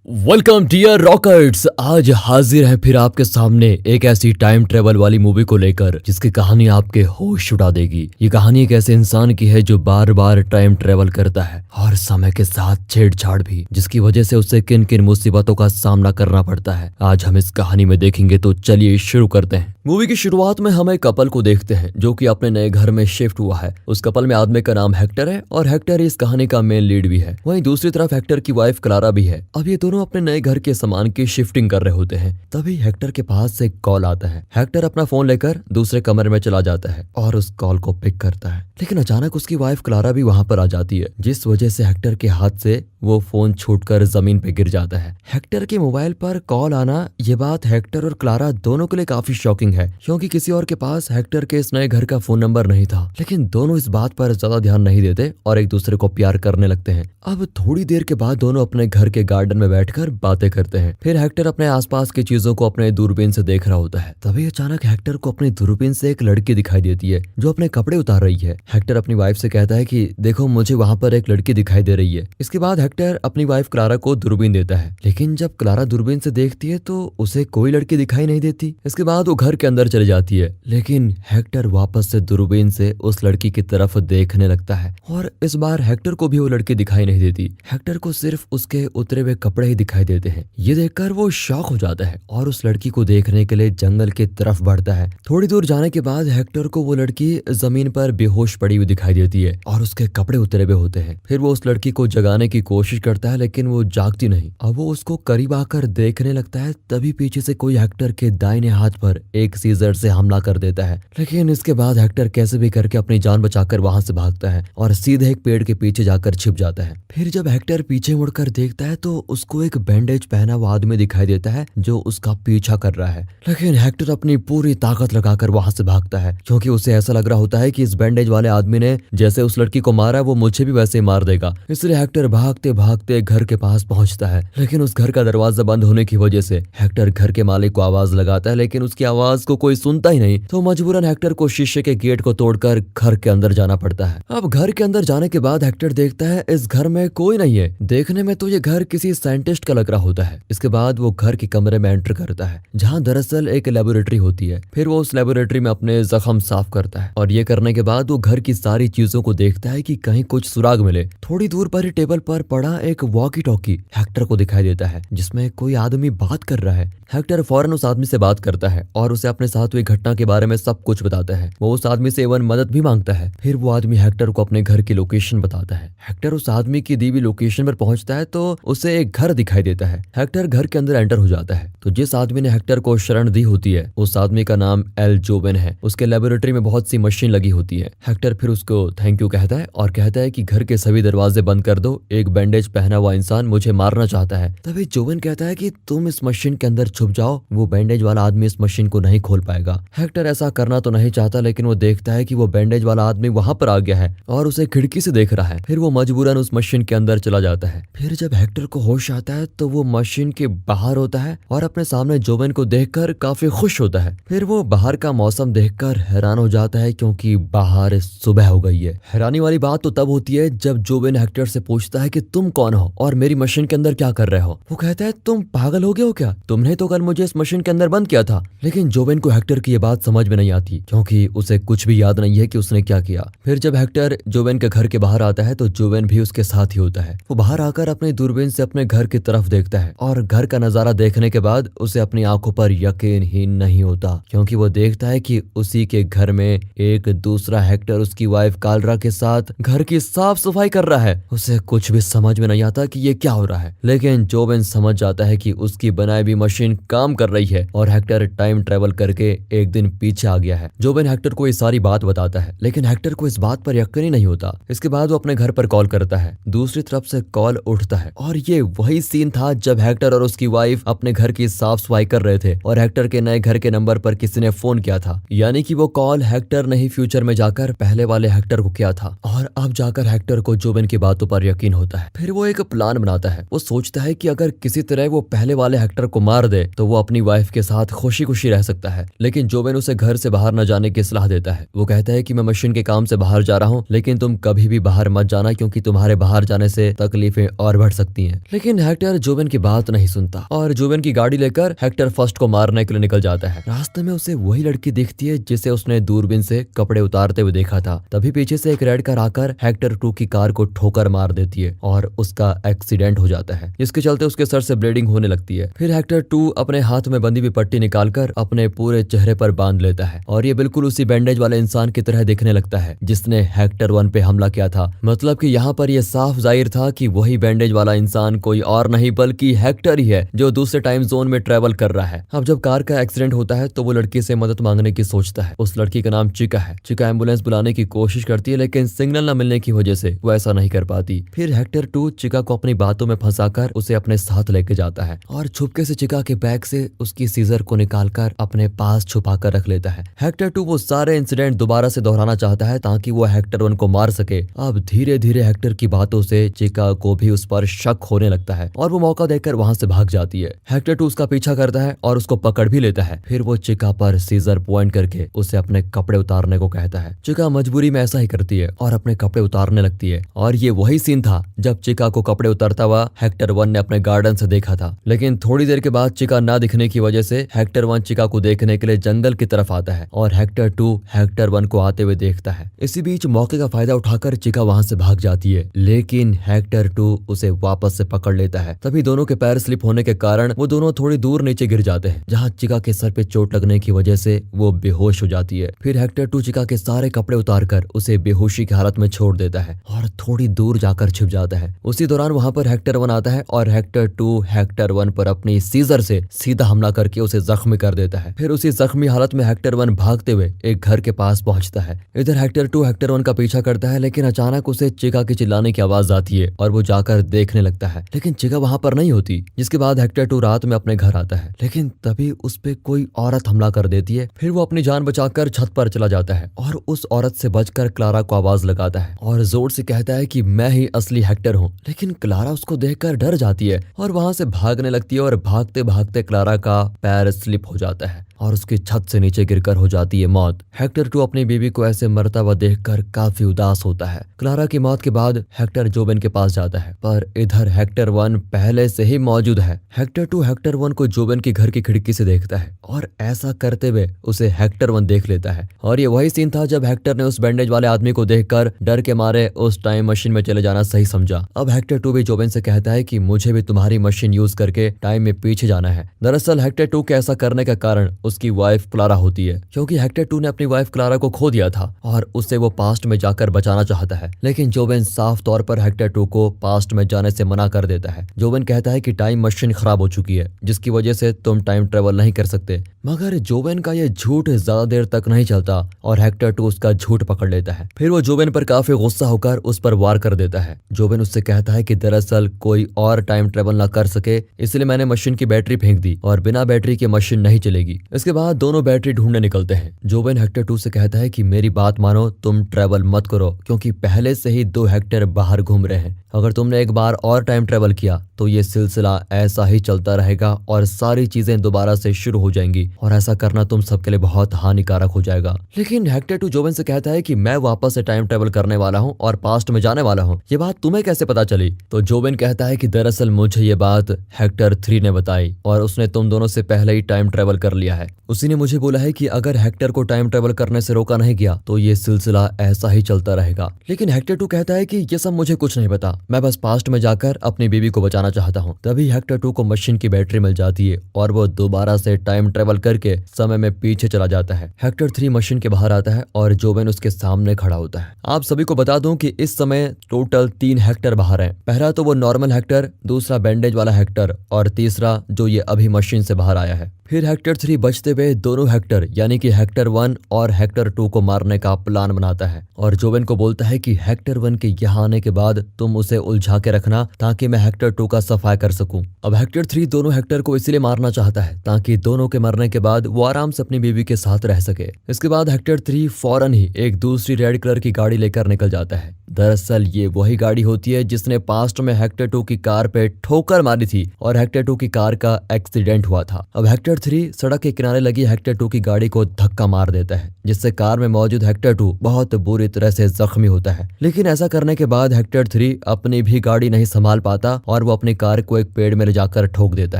Welcome dear रॉकर्ट्स। आज हाजिर है फिर आपके सामने एक ऐसी टाइम ट्रेवल वाली मूवी को लेकर जिसकी कहानी आपके होश उड़ा देगी। ये कहानी एक ऐसे इंसान की है जो बार बार टाइम ट्रेवल करता है और समय के साथ छेड़छाड़ भी, जिसकी वजह से उसे किन किन मुसीबतों का सामना करना पड़ता है आज हम इस कहानी में देखेंगे। तो चलिए शुरू करते हैं। मूवी की शुरुआत में हम एक कपल को देखते हैं जो कि अपने नए घर में शिफ्ट हुआ है। उस कपल में आदमी का नाम हेक्टर है और हेक्टर इस कहानी का मेन लीड भी है। वहीं दूसरी तरफ हेक्टर की वाइफ क्लारा भी है। अब ये दोनों अपने नए घर के सामान की शिफ्टिंग कर रहे होते हैं। तभी हेक्टर के पास से कॉल आता है। हेक्टर अपना फोन लेकर दूसरे कमरे में चला जाता है और उस कॉल को पिक करता है, लेकिन अचानक उसकी वाइफ क्लारा भी वहां पर आ जाती है, जिस वजह से हेक्टर के हाथ से वो फोन छूटकर जमीन पे गिर जाता है। हेक्टर के मोबाइल पर कॉल आना, ये बात हेक्टर और क्लारा दोनों के लिए काफी शॉकिंग है, क्योंकि किसी और के पास हेक्टर के इस नए घर का फोन नंबर नहीं था। लेकिन दोनों इस बात पर ज्यादा ध्यान नहीं देते और एक दूसरे को प्यार करने लगते हैं। अब थोड़ी देर के बाद दोनों अपने घर के गार्डन में बैठकर बातें करते हैं। फिर हेक्टर अपने आसपास की चीजों को अपने दूरबीन से देख रहा होता है। तभी अचानक हेक्टर को अपनी दूरबीन से एक लड़की दिखाई देती है जो अपने कपड़े उतार रही है। हेक्टर अपनी वाइफ से कहता है कि देखो, मुझे वहां पर एक लड़की दिखाई दे रही है। इसके बाद हेक्टर अपनी वाइफ क्लारा को दूरबीन देता है, लेकिन जब क्लारा दूरबीन से देखती है तो उसे कोई लड़की दिखाई नहीं देती। इसके बाद वो घर के अंदर चली जाती है, लेकिन हेक्टर वापस से दूरबीन से उस लड़की की तरफ देखने लगता है और इस बार हेक्टर को भी वो लड़की दिखाई नहीं देती। हेक्टर को सिर्फ उसके उतरे हुए कपड़े ही दिखाई देते हैं। ये देखकर वो शॉक हो जाता है और उस लड़की को देखने के लिए जंगल की तरफ बढ़ता है। थोड़ी दूर जाने के बाद हेक्टर को वो लड़की जमीन पर बेहोश पड़ी हुई दिखाई देती है और उसके कपड़े उतरे हुए होते हैं। फिर वो उस लड़की को जगाने की कोशिश करता है, लेकिन वो जागती नहीं। अब वो उसको करीब आकर देखने लगता है, तभी पीछे से कोई हेक्टर के दाहिने हाथ पर एक सीजर से हमला कर देता है। लेकिन इसके बाद हेक्टर कैसे भी करके अपनी जान बचाकर वहां से भागता है और सीधे एक पेड़ के पीछे जाकर छिप जाता है। फिर जब हेक्टर पीछे मुड़कर देखता है तो उसको एक बैंडेज पहना हुआ आदमी दिखाई देता है जो उसका पीछा कर रहा है। लेकिन हेक्टर अपनी पूरी ताकत लगाकर वहां से भागता है, क्योंकि उसे ऐसा लग रहा होता है कि इस बैंडेज वाले आदमी ने जैसे उस लड़की को मारा वो मुझे भी वैसे मार देगा। इसलिए हेक्टर भागते भागते घर के पास पहुंचता है, लेकिन उस घर का दरवाजा बंद होने की वजह से हेक्टर घर के मालिक को आवाज लगाता है, लेकिन उसकी आवाज को कोई सुनता ही नहीं। तो मजबूरन हेक्टर को शीशे के गेट को तोड़कर घर के अंदर जाना पड़ता है। अब घर के अंदर जाने के बाद हेक्टर देखता है इस घर में कोई नहीं है। देखने में तो ये घर किसी साइंटिस्ट का लग रहा होता है। इसके बाद वो घर के कमरे में एंटर करता है, जहाँ दरअसल एक लेबोरेटरी होती है। फिर वो उस लेबोरेटरी में अपने जख्म साफ करता है और ये करने के बाद वो घर की सारी चीजों को देखता है कि कहीं कुछ सुराग मिले। थोड़ी दूर पर ही टेबल पर पड़ा एक वॉकी टॉकी हेक्टर को दिखाई देता है, जिसमें कोई आदमी बात कर रहा है। हेक्टर फौरन उस आदमी से बात करता है और उसे अपने साथ हुई घटना के बारे में सब कुछ बताता है। वो उस आदमी से एवन मदद भी मांगता है। फिर वो आदमी हेक्टर को अपने घर की लोकेशन बताता है। हेक्टर उस आदमी की दी हुई लोकेशन पर पहुंचता है तो उसे एक घर दिखाई देता है। हेक्टर घर के अंदर एंटर हो जाता है तो जिस आदमी ने हेक्टर को शरण दी होती है उस आदमी का नाम एल जोवेन है। उसके लेबोरेटरी में बहुत सी मशीन लगी होती है। हेक्टर फिर उसको थैंक यू कहता है और कहता है कि घर के सभी दरवाजे बंद कर दो, एक बैंडेज पहना हुआ इंसान मुझे मारना चाहता है। तभी जोवेन कहता है कि तुम इस मशीन के अंदर छुप जाओ, वो बैंडेज वाला आदमी इस मशीन को नहीं खोल पाएगा। हेक्टर ऐसा करना तो नहीं चाहता, लेकिन वो देखता है कि वो बैंडेज वाला आदमी वहां पर आ गया है और उसे खिड़की से देख रहा है। फिर वो मजबूरन उस मशीन के अंदर चला जाता है। फिर जब हेक्टर को होश आता है तो वो मशीन के बाहर होता है और अपने सामने जोवेन को देखकर काफी खुश होता है। फिर वो बाहर का मौसम देखकर हैरान हो जाता है, क्योंकि बाहर सुबह हो गई है। हैरानी वाली बात तो तब होती है जब जोवेन हेक्टर से पूछता है कि तुम कौन हो और मेरी मशीन के अंदर क्या कर रहे हो। वो कहता है तुम पागल हो गए हो क्या, तुमने तो कल मुझे इस मशीन के अंदर बंद किया था। लेकिन जोवेन को हेक्टर की ये बात समझ में नहीं आती, क्योंकि उसे कुछ भी याद नहीं है कि उसने क्या किया। फिर जब हेक्टर जोवेन के घर के बाहर आता है तो जोवेन भी उसके साथ ही होता है। वो बाहर आकर अपनी दूरबीन से अपने घर की तरफ देखता है और घर का नजारा देखने के बाद उसे अपनी आंखों पर यकीन ही नहीं होता, क्योंकि वो देखता है कि उसी के घर में एक दूसरा हेक्टर उसकी वाइफ कालरा के साथ घर की साफ सफाई कर रहा है। उसे कुछ भी समझ में नहीं आता कि ये क्या हो रहा है, लेकिन जोवेन समझ जाता है कि उसकी बनाई हुई मशीन काम कर रही है और हेक्टर टाइम ट्रेवल करके एक दिन पीछे आ गया है। जोवेन हेक्टर को ये सारी बात बताता है, लेकिन हेक्टर को इस बात पर यकीन ही नहीं होता। इसके बाद वो अपने घर पर कॉल करता है। दूसरी तरफ से कॉल उठता है और ये वही सीन था जब हेक्टर और उसकी वाइफ अपने घर की साफ सफाई कर रहे थे और हेक्टर के नए घर के नंबर पर किसी ने फोन किया था। यानी कि वो कॉल हेक्टर ने ही फ्यूचर में जाकर पहले वाले हेक्टर को किया था और अब जाकर हेक्टर को जोवेन की बातों पर यकीन होता है। फिर वो एक प्लान बनाता है। वो सोचता है कि अगर किसी तरह वो पहले वाले हेक्टर को मार दे तो वो अपनी वाइफ के साथ खुशी खुशी रह सकता है। लेकिन जोवेन उसे घर से बाहर न जाने की सलाह देता है। वो कहता है कि मैं मशीन के काम से बाहर जा रहा हूँ, लेकिन तुम कभी भी बाहर मत जाना क्योंकि तुम्हारे बाहर जाने से तकलीफें और बढ़ सकती हैं। लेकिन हेक्टर जोवेन की बात नहीं सुनता और जोवेन की गाड़ी लेकर हेक्टर फर्स्ट को मारने के लिए निकल जाता है। रास्ते में उसे वही लड़की दिखती है जिसे उसने दूरबीन से कपड़े उतारते हुए देखा था। तभी पीछे से एक रेड कार आकर हेक्टर 2 की कार को ठोकर मार देती है और उसका एक्सीडेंट हो जाता है, जिसके चलते उसके सर से ब्लीडिंग होने लगती है। फिर हेक्टर 2 अपने हाथ में बंधी हुई पट्टी निकालकर अपने पूरे चेहरे पर बांध लेता है और ये बिल्कुल उसी बैंडेज वाले इंसान की तरह दिखने लगता है जिसने हेक्टर 1 पे हमला किया था। मतलब कि यहाँ पर यह साफ जाहिर था कि वही बैंडेज वाला इंसान कोई और नहीं बल्कि हेक्टर ही है जो दूसरे टाइम जोन में ट्रेवल कर रहा है। अब जब कार का एक्सीडेंट होता है तो वो लड़की से मदद मांगने की सोचता है। उस लड़की का नाम चिका है। चिका एम्बुलेंस बुलाने की कोशिश करती है, लेकिन सिग्नल न मिलने की वजह से वो ऐसा नहीं कर पाती। फिर हेक्टर 2 चिका को अपनी बातों में फंसाकर उसे अपने साथ लेके जाता है और छुपके से चिका के बैग से उसकी सीजर को निकालकर अपने पास छुपा कर रख लेता है। हेक्टर 2 वो सारे इंसिडेंट दोबारा से दोहराना चाहता है ताकि वो हेक्टर 1 को मार सके। अब धीरे धीरे हेक्टर की बातों से चिका को भी उस पर शक होने लगता है और वो मौका देकर वहां से भाग जाती है। हेक्टर 2 उसका पीछा करता है और उसको पकड़ भी लेता है। फिर वो चिका पर सीजर पॉइंट करके उसे अपने कपड़े उतारने को कहता है। चिका मजबूरी में ऐसा ही करती है और अपने कपड़े उतारने लगती है और ये वही सीन था जब चिका को कपड़े उतारता हुआ हेक्टर 1 ने अपने गार्डन से देखा था। लेकिन थोड़ी देर के बाद चिका ना दिखने की वजह से हेक्टर 1 चिका को देखने के लिए जंगल की तरफ आता है और हेक्टर 2 हेक्टर 1 को आते हुए देखता है। इसी बीच मौके का फायदा उठाकर चिका वहां से भाग जाती है, लेकिन हेक्टर 2 उसे वापस से पकड़ लेता है। तभी दोनों के पैर स्लिप होने के कारण वो दोनों थोड़ी दूर नीचे गिर जाते हैं, जहां चिका के सर पे चोट लगने की वजह से वो बेहोश हो जाती है। फिर हेक्टर 2 चिका के सारे कपड़े उतारकर उसे बेहोशी की हालत में छोड़ देता है और थोड़ी दूर जाकर छिप जाता है। उसी दौरान वहां पर हेक्टर 1 आता है और हेक्टर 2 हेक्टर 1 पर अपनी सीजर से सीधा हमला करके उसे जख्मी कर देता है। फिर उसी जख्मी हालत में हेक्टर 1 भागते हुए एक घर के पास पहुंचता है। इधर हेक्टर 2 हेक्टर 1 का पीछा करता है, लेकिन अचानक उसे चिका की चिल्लाने की आवाज आती है और वो जाकर देखने लगता है, लेकिन चिका वहां पर नहीं होती। जिसके बाद हेक्टर 2 रात में अपने घर आता है, लेकिन तभी उस पे कोई औरत हमला कर देती है। फिर वो अपनी जान बचाकर छत पर चला जाता है और उस औरत से बचकर क्लारा को आवाज लगाता है और जोर से कहता है कि मैं ही असली हेक्टर हूँ। लेकिन क्लारा उसको देखकर डर जाती है और वहां से भागने लगती है और भागते भागते क्लारा का पैर स्लिप हो जाता है और उसकी छत से नीचे गिरकर हो जाती है मौत। हेक्टर 2 अपनी बीवी को ऐसे मरता हुआ देखकर काफी उदास होता है। क्लारा की मौत के बाद हेक्टर जोवेन के पास जाता है, पर इधर हेक्टर 1 पहले से ही मौजूद है। हेक्टर 2 हेक्टर 1 को जोवेन की घर की खिड़की से देखता है और ऐसा करते हुए उसे हेक्टर 1 देख लेता है। और ये वही सीन था जब हेक्टर ने उस बैंडेज वाले आदमी को देखकर डर के मारे उस टाइम मशीन में चले जाना सही समझा। अब हेक्टर 2 भी जोवेन से कहता है कि मुझे भी तुम्हारी मशीन यूज करके टाइम में पीछे जाना है। दरअसल हेक्टर 2 के ऐसा करने का कारण उसकी वाइफ क्लारा होती है, क्योंकि हेक्टर 2 ने अपनी वाइफ क्लारा को खो दिया था और उसे वो पास्ट में जाकर बचाना चाहता है। लेकिन जोवेन साफ तौर पर हेक्टर 2 को पास्ट में जाने से मना कर देता है। जोवेन कहता है कि टाइम मशीन खराब हो चुकी है, जिसकी वजह से तुम टाइम ट्रेवल नहीं कर सकते। मगर जोवेन का ये झूठ ज्यादा देर तक नहीं चलता और हेक्टर 2 उसका झूठ पकड़ लेता है। फिर वो जोवेन पर काफी गुस्सा होकर उस पर वार कर देता है। जोवेन उससे कहता है कि दरअसल कोई और टाइम ट्रेवल ना कर सके, इसलिए मैंने मशीन की बैटरी फेंक दी और बिना बैटरी के मशीन नहीं चलेगी। इसके बाद दोनों बैटरी ढूंढने निकलते हैं। जोवेन हेक्टर 2 से कहता है कि मेरी बात मानो, तुम ट्रेवल मत करो, क्योंकि पहले से ही 2 हेक्टर बाहर घूम रहे हैं। अगर तुमने एक बार और टाइम ट्रेवल किया तो ये सिलसिला ऐसा ही चलता रहेगा और सारी चीजें दोबारा से शुरू हो जाएंगी और ऐसा करना तुम सबके लिए बहुत हानिकारक हो जाएगा। लेकिन हेक्टर 2 जोवेन से कहता है कि मैं वापस से टाइम ट्रेवल करने वाला हूँ और पास्ट में जाने वाला हूँ। ये बात तुम्हें कैसे पता चली? तो जोवेन कहता है कि दरअसल मुझे ये बात हेक्टर 3 ने बताई और उसने तुम दोनों से पहले ही टाइम ट्रेवल कर लिया है। उसी ने मुझे बोला है कि अगर हेक्टर को टाइम ट्रेवल करने से रोका नहीं गया तो ये सिलसिला ऐसा ही चलता रहेगा। लेकिन हेक्टर 2 कहता है कि ये सब मुझे कुछ नहीं पता, मैं बस पास्ट में जाकर अपनी बीवी को बचाना चाहता हूँ। तभी हेक्टर 2 को मशीन की बैटरी मिल जाती है और वो दोबारा से टाइम ट्रेवल करके समय में पीछे चला जाता है। हेक्टर 3 मशीन के बाहर आता है और जोवेन उसके सामने खड़ा होता है। आप सभी को बता दूं कि इस समय टोटल 3 हेक्टर बाहर हैं। पहला तो वो नॉर्मल हेक्टर, दूसरा बैंडेज वाला हेक्टर और तीसरा जो ये अभी मशीन से बाहर आया है। फिर हेक्टर 3 बचते हुए दोनों हेक्टर यानी कि हेक्टर 1 और हेक्टर 2 को मारने का प्लान बनाता है और जोवेन को बोलता है कि हेक्टर 1 के यहाँ आने के बाद तुम उसे उलझा के रखना ताकि मैं हेक्टर 2 का सफाया कर सकूं। अब हेक्टर 3 दोनों हेक्टर को इसलिए मारना चाहता है ताकि दोनों के मरने के बाद वो आराम से अपनी बीवी के साथ रह सके। इसके बाद हेक्टर 3 फौरन ही एक दूसरी रेड कलर की गाड़ी लेकर निकल जाता है। दरअसल ये वही गाड़ी होती है जिसने पास्ट में हेक्टर 2 की कार पे ठोकर मारी थी और हेक्टर 2 की कार का एक्सीडेंट हुआ था। अब हेक्टर 3 सड़क के किनारे लगी हेक्टर 2 की गाड़ी को धक्का मार देता है जिससे कार में मौजूद हेक्टर 2 बहुत बुरी तरह से जख्मी होता है। लेकिन ऐसा करने के बाद हेक्टर 3 अपनी भी गाड़ी नहीं संभाल पाता और वो अपनी कार को एक पेड़ में ले जाकर ठोक देता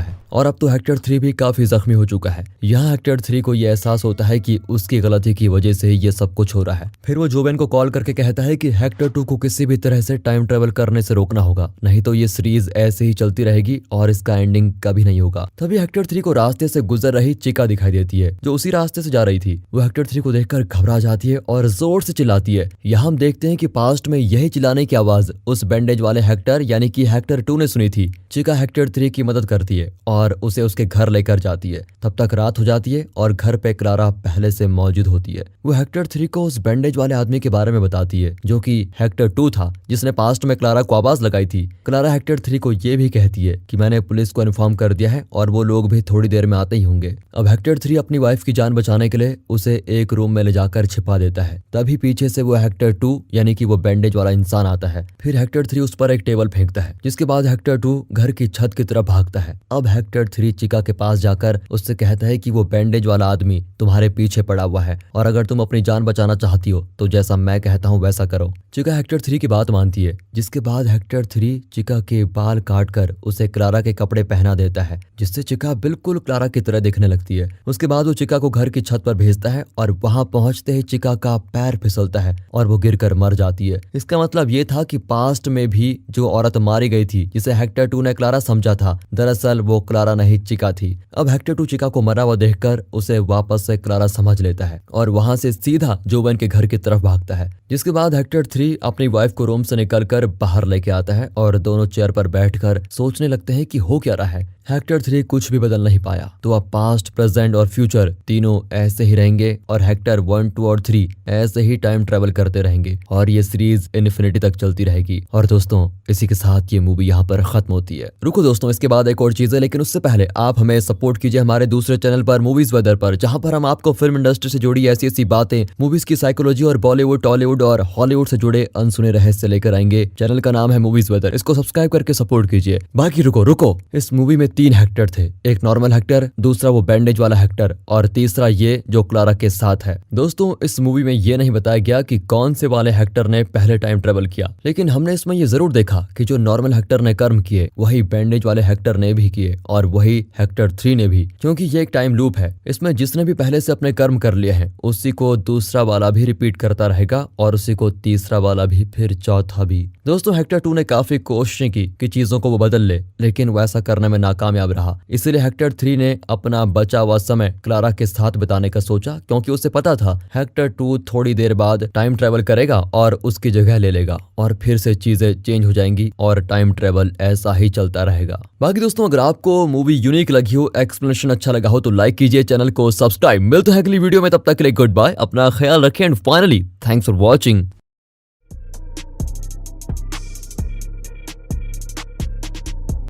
है और अब तो हेक्टर 3 भी काफी जख्मी हो चुका है। यहाँ हेक्टर 3 को ये एहसास होता है कि उसकी गलती की वजह से ये सब कुछ हो रहा है। फिर वो जोवेन को कॉल करके कहता है कि हेक्टर 2 को किसी भी तरह से टाइम ट्रेवल करने से रोकना होगा, नहीं तो ये सीरीज ऐसे ही चलती रहेगी और इसका एंडिंग कभी नहीं होगा। तभी हेक्टर 3 को रास्ते से गुजर रही चिका दिखाई देती है जो उसी रास्ते से जा रही थी। वो हेक्टर 3 को देखकर घबरा जाती है और जोर से चिल्लाती है। यहाँ हम देखते हैं कि पास्ट में यही चिल्लाने की आवाज उस बैंडेज वाले हेक्टर यानी कि हेक्टर 2 ने सुनी थी। चिका हेक्टर 3 की मदद करती है और उसे उसके घर लेकर जाती है। तब तक रात हो जाती है और घर पे क्लारा पहले से मौजूद होती है। वो हेक्टर 3 को उस बैंडेज वाले आदमी के बारे में बताती है जो कि हेक्टर 2 था जिसने पास्ट में क्लारा को आवाज लगाई थी। क्लारा हेक्टर 3 को ये भी कहती है कि मैंने पुलिस को इन्फॉर्म कर दिया है और वो लोग भी थोड़ी देर में आते ही होंगे। अब हेक्टर 3 अपनी वाइफ की जान बचाने के लिए उसे एक रूम में ले जाकर छिपा देता है। तभी पीछे से वो हेक्टर 2 यानी कि वो बैंडेज वाला इंसान आता है। फिर हेक्टर 3 उस पर एक टेबल फेंकता है जिसके बाद हेक्टर 2 घर की छत की तरफ भागता है। अब हेक्टर 3 चिका के पास जाकर उससे कहता है कि वो बैंडेज वाला आदमी तुम्हारे पीछे पड़ा हुआ है और अगर तुम अपनी जान बचाना चाहती हो तो जैसा मैं कहता हूँ वैसा करो। चिका हेक्टर 3 की बात मानती है जिसके बाद हेक्टर 3 चिका के बाल काटकर उसे क्लारा के कपड़े पहना देता है जिससे चिका बिल्कुल क्लारा की तरह दिखने लगती है। उसके बाद वो चिका को घर की छत पर भेजता है और वहां पहुंचते ही चिका का पैर फिसलता है और वो गिरकर मर जाती है। इसका मतलब ये था कि पास्ट में भी जो औरत मारी गई थी जिसे हेक्टर 2 ने क्लारा समझा था, दरअसल वो क्लारा नहीं चिका थी। अब हेक्टर 2 चिका को मरा हुआ देखकर उसे वापस से क्लारा समझ लेता है और वहां से सीधा जोवेन के घर की तरफ भागता है। जिसके बाद हेक्टर 3 अपनी वाइफ को रूम से निकलकर बाहर लेके आता है और दोनों चेयर पर बैठकर सोचने लगते हैं कि हो क्या रहा है। हेक्टर 3 कुछ भी बदल नहीं पाया तो अब पास्ट, प्रेजेंट और फ्यूचर तीनों ऐसे ही रहेंगे और हेक्टर 1, 2 और 3 ऐसे ही टाइम ट्रेवल करते रहेंगे और ये सीरीज इन्फिनिटी तक चलती रहेगी। और दोस्तों इसी के साथ ये मूवी यहाँ पर खत्म होती है। रुको दोस्तों, इसके बाद एक और चीज है, लेकिन उससे पहले आप हमें सपोर्ट कीजिए हमारे दूसरे चैनल पर मूवीज वेदर पर, जहाँ पर हम आपको फिल्म इंडस्ट्री से जुड़ी ऐसी ऐसी बातें, मूवीज की साइकोलॉजी और बॉलीवुड, टॉलीवुड और हॉलीवुड से जुड़े अनसुने रहस्य लेकर आएंगे। चैनल का नाम है मूवीज वेदर, इसको सब्सक्राइब करके सपोर्ट कीजिए। बाकी रुको, इस मूवी में 3 हेक्टर थे, एक नॉर्मल हेक्टर, दूसरा वो बैंडेज वाला हेक्टर और तीसरा ये जो क्लारा के साथ है। दोस्तों इस मूवी में ये नहीं बताया गया कि कौन से वाले हेक्टर ने पहले टाइम ट्रेवल किया, लेकिन हमने इसमें ये जरूर देखा कि जो नॉर्मल हेक्टर ने कर्म किए वही बैंडेज वाले हेक्टर ने भी किए और वही हेक्टर 3 ने भी, क्योंकि ये एक टाइम लूप है। इसमें जिसने भी पहले से अपने कर्म कर लिए हैं उसी को दूसरा वाला भी रिपीट करता रहेगा और उसी को तीसरा वाला भी, फिर चौथा भी। दोस्तों हेक्टर 2 ने काफी कोशिशें की कि चीजों को वो बदल ले, लेकिन वो ऐसा करने में नाकामयाब रहा। इसलिए हेक्टर 3 ने अपना बचा हुआ समय क्लारा के साथ बिताने का सोचा, क्योंकि उसे पता था हेक्टर 2 थोड़ी देर बाद टाइम ट्रेवल करेगा और उसकी जगह ले लेगा और फिर से चीजें चेंज हो जाएंगी और टाइम ट्रेवल ऐसा ही चलता रहेगा। बाकी दोस्तों अगर आपको मूवी यूनिक लगी हो, एक्सप्लेनेशन अच्छा लगा हो तो लाइक कीजिए, चैनल को सब्सक्राइब। मिलते हैं अगली वीडियो में, तब तक के लिए गुड बाय, अपना ख्याल रखें and finally thanks for watching.